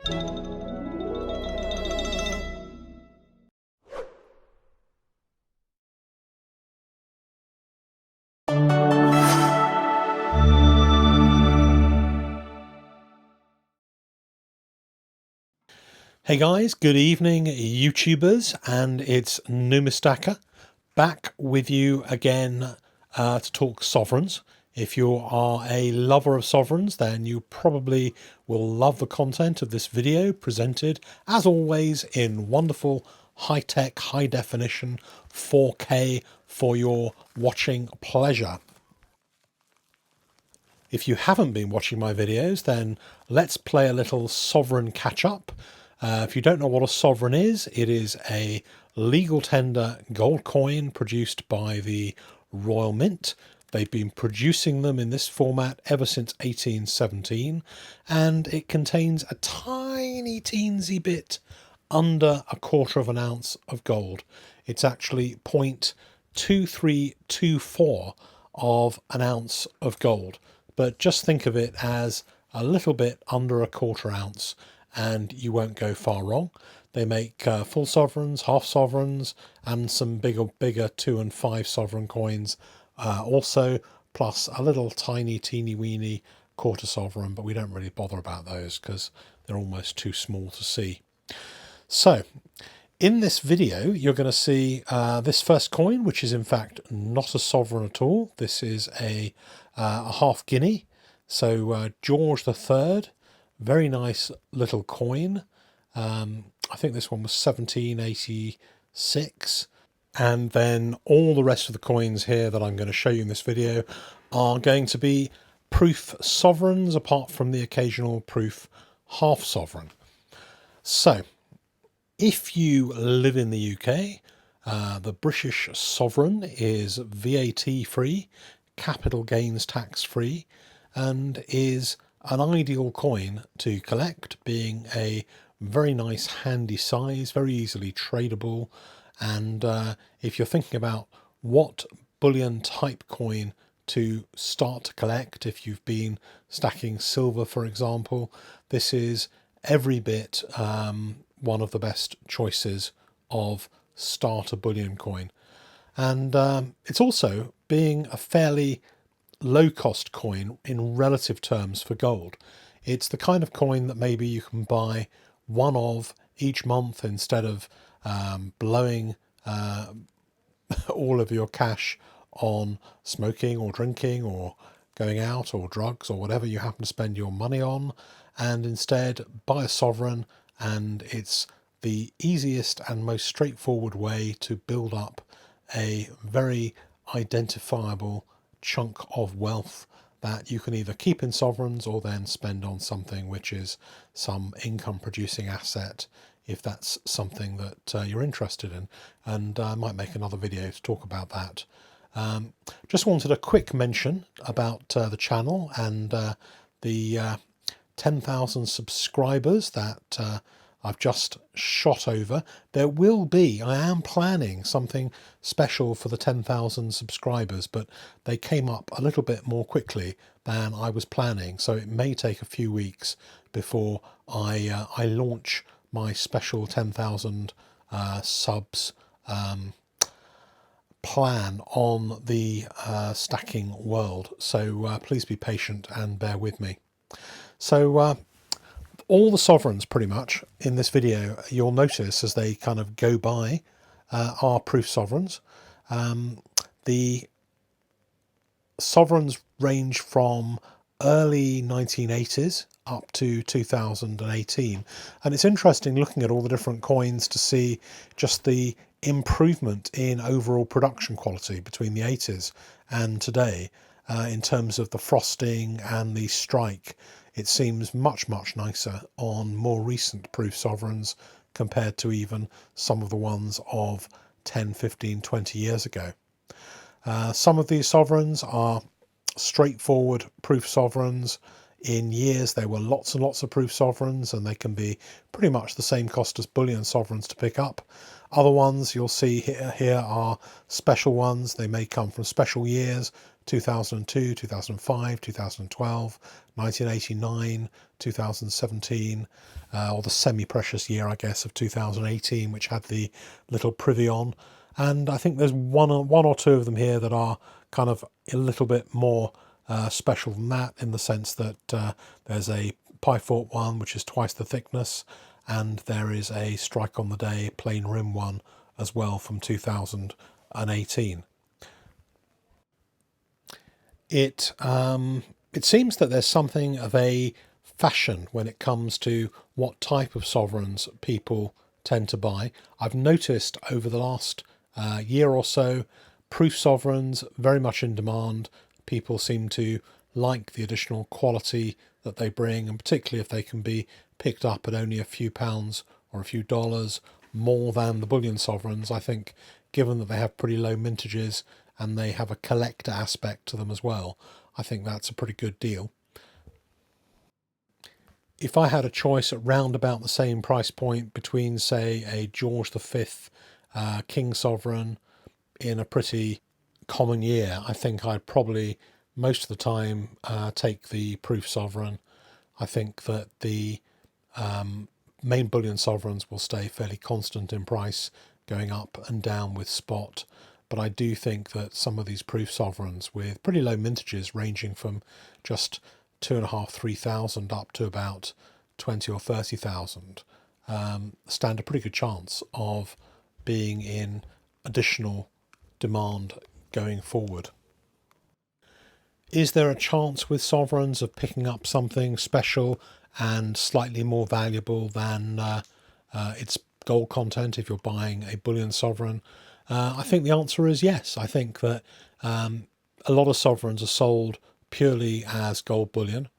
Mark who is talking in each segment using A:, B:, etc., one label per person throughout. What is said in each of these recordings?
A: Hey guys, good evening YouTubers, and it's Numistaka back with you again to talk sovereigns. If you are a lover of sovereigns, then you probably will love the content of this video, presented as always in wonderful high-tech, high-definition 4K for your watching pleasure. If you haven't been watching my videos, then let's play a little sovereign catch-up. If you don't know what a sovereign is, it is a legal tender gold coin produced by the Royal Mint. They've been producing them in this format ever since 1817, and it contains a tiny teensy bit under a quarter of an ounce of gold. It's actually 0.2324 of an ounce of gold, but just think of it as a little bit under a quarter ounce, and you won't go far wrong. They make full sovereigns, half sovereigns, and some bigger 2 and 5 sovereign coins also, plus a little tiny teeny weeny quarter sovereign, but we don't really bother about those because they're almost too small to see. So in this video you're going to see this first coin, which is in fact not a sovereign at all. This is a half guinea, so George III. Very nice little coin. I think this one was 1786. And then all the rest of the coins here that I'm going to show you in this video are going to be proof sovereigns, apart from the occasional proof half sovereign. So if you live in the UK, the British sovereign is VAT free, capital gains tax free, and is an ideal coin to collect, being a very nice handy size, very easily tradable. And if you're thinking about what bullion type coin to start to collect, if you've been stacking silver, for example, this is every bit one of the best choices of starter bullion coin. And it's also, being a fairly low-cost coin in relative terms for gold. It's the kind of coin that maybe you can buy one of each month instead of blowing all of your cash on smoking or drinking or going out or drugs or whatever you happen to spend your money on, and instead buy a sovereign. And it's the easiest and most straightforward way to build up a very identifiable chunk of wealth that you can either keep in sovereigns or then spend on something which is some income producing asset, if that's something that you're interested in. And I might make another video to talk about that. Just wanted a quick mention about the channel and the 10,000 subscribers that I've just shot over. There will be, I am planning something special for the 10,000 subscribers, but they came up a little bit more quickly than I was planning, so it may take a few weeks before I launch my special 10,000 subs plan on the stacking world. So please be patient and bear with me. So all the sovereigns pretty much in this video, you'll notice as they kind of go by, are proof sovereigns. The sovereigns range from early 1980s up to 2018. And it's interesting looking at all the different coins to see just the improvement in overall production quality between the 80s and today, in terms of the frosting and the strike. It seems much nicer on more recent proof sovereigns compared to even some of the ones of 10, 15, 20 years ago. Some of these sovereigns are straightforward proof sovereigns. In years there were lots and lots of proof sovereigns, and they can be pretty much the same cost as bullion sovereigns to pick up. Other ones you'll see here are special ones. They may come from special years 2002, 2005, 2012, 1989, 2017, or the semi-precious year, I guess, of 2018, which had the little privy on. And I think there's one or two of them here that are kind of a little bit more special than that, in the sense that there's a pie fort one, which is twice the thickness, and there is a strike on the day plain rim one as well from 2018. It seems that there's something of a fashion when it comes to what type of sovereigns people tend to buy. I've noticed over the last year or so, proof sovereigns very much in demand. People seem to like the additional quality that they bring, and particularly if they can be picked up at only a few pounds or a few dollars more than the bullion sovereigns. I think, given that they have pretty low mintages and they have a collector aspect to them as well, I think that's a pretty good deal. If I had a choice at round about the same price point between, say, a George V King Sovereign in a pretty common year, I think I'd probably most of the time take the proof sovereign. I think that the main bullion sovereigns will stay fairly constant in price, going up and down with spot. But I do think that some of these proof sovereigns with pretty low mintages, ranging from just 2,500, 3,000 up to about 20 or 30,000, stand a pretty good chance of being in additional demand going forward. Is there a chance with sovereigns of picking up something special and slightly more valuable than its gold content if you're buying a bullion sovereign? I think the answer is yes. I think that a lot of sovereigns are sold purely as gold bullion.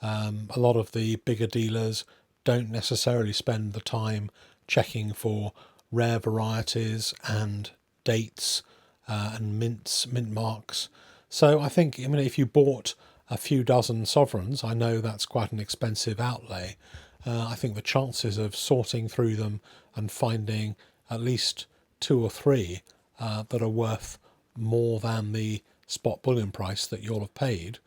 A: A lot of the bigger dealers don't necessarily spend the time checking for rare varieties and dates and mint marks. So I think, I mean, if you bought a few dozen sovereigns, I know that's quite an expensive outlay. I think the chances of sorting through them and finding at least two or three that are worth more than the spot bullion price that you'll have paid,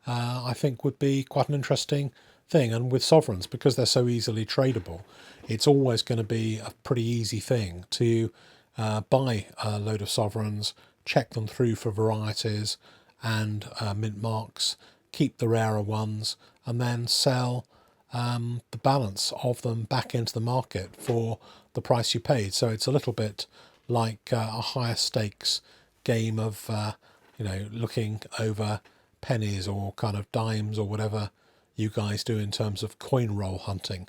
A: I think would be quite an interesting thing. And with sovereigns, because they're so easily tradable, it's always going to be a pretty easy thing to buy a load of sovereigns, check them through for varieties and mint marks, keep the rarer ones, and then sell the balance of them back into the market for the price you paid. So it's a little bit like a higher stakes game of looking over pennies or kind of dimes or whatever you guys do in terms of coin roll hunting.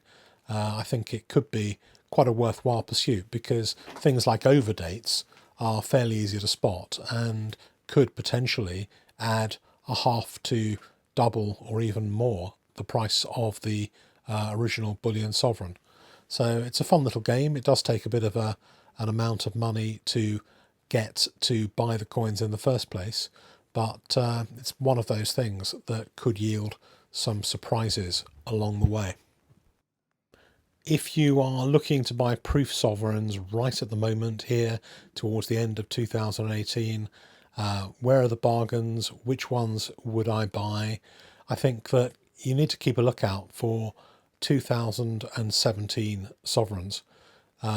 A: I think it could be quite a worthwhile pursuit, because things like overdates are fairly easy to spot and could potentially add a half to double or even more the price of the original bullion sovereign. So it's a fun little game. It does take a bit of an amount of money to get to buy the coins in the first place, but it's one of those things that could yield some surprises along the way. If you are looking to buy proof sovereigns right at the moment here towards the end of 2018, where are the bargains? Which ones would I buy? I think that you need to keep a lookout for 2017 sovereigns.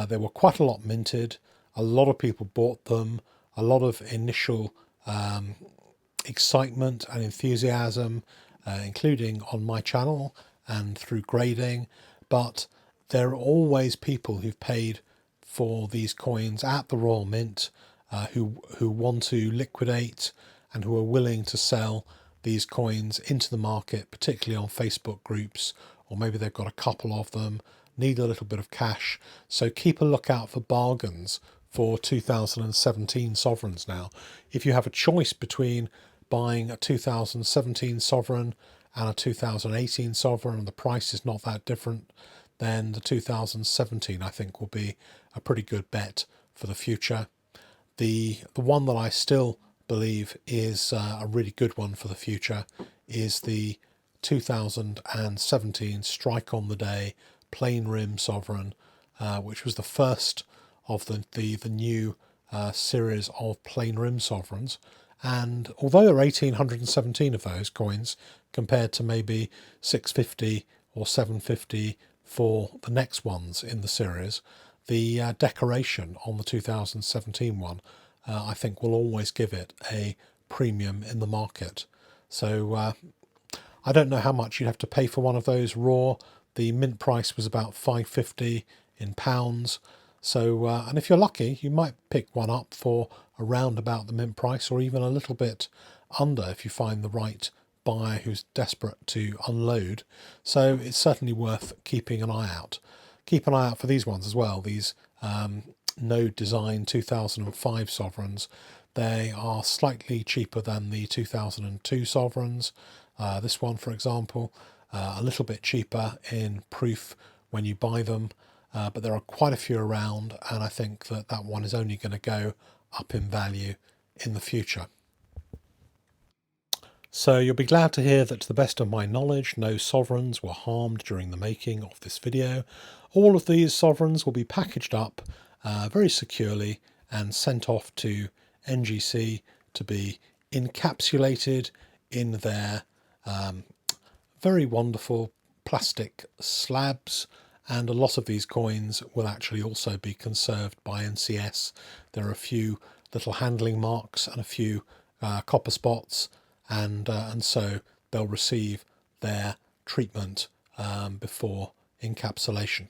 A: There were quite a lot minted. A lot of people bought them. A lot of initial excitement and enthusiasm, including on my channel and through grading. But there are always people who've paid for these coins at the Royal Mint, who want to liquidate and who are willing to sell these coins into the market, particularly on Facebook groups, or maybe they've got a couple of them, need a little bit of cash. So keep a lookout for bargains for 2017 sovereigns now. If you have a choice between buying a 2017 sovereign and a 2018 sovereign, and the price is not that different, then the 2017 I think will be a pretty good bet for the future. The one that I still believe is a really good one for the future is the 2017 strike on the day plain rim sovereign, which was the first of the new series of plain rim sovereigns, And although there are 1,817 of those coins compared to maybe 650 or 750 for the next ones in the series, the decoration on the 2017 one I think will always give it a premium in the market. So I don't know how much you'd have to pay for one of those raw. The mint price was about £5.50 in pounds. So, and if you're lucky, you might pick one up for around about the mint price, or even a little bit under if you find the right buyer who's desperate to unload. So it's certainly worth keeping an eye out. Keep an eye out for these ones as well, these Node Design 2005 sovereigns. They are slightly cheaper than the 2002 sovereigns. This one, for example, a little bit cheaper in proof when you buy them, but there are quite a few around, and I think that that one is only going to go up in value in the future. So you'll be glad to hear that, to the best of my knowledge, no sovereigns were harmed during the making of this video. All of these sovereigns will be packaged up very securely and sent off to NGC to be encapsulated in their very wonderful plastic slabs, and a lot of these coins will actually also be conserved by NCS. There are a few little handling marks and a few copper spots, and so they'll receive their treatment before encapsulation.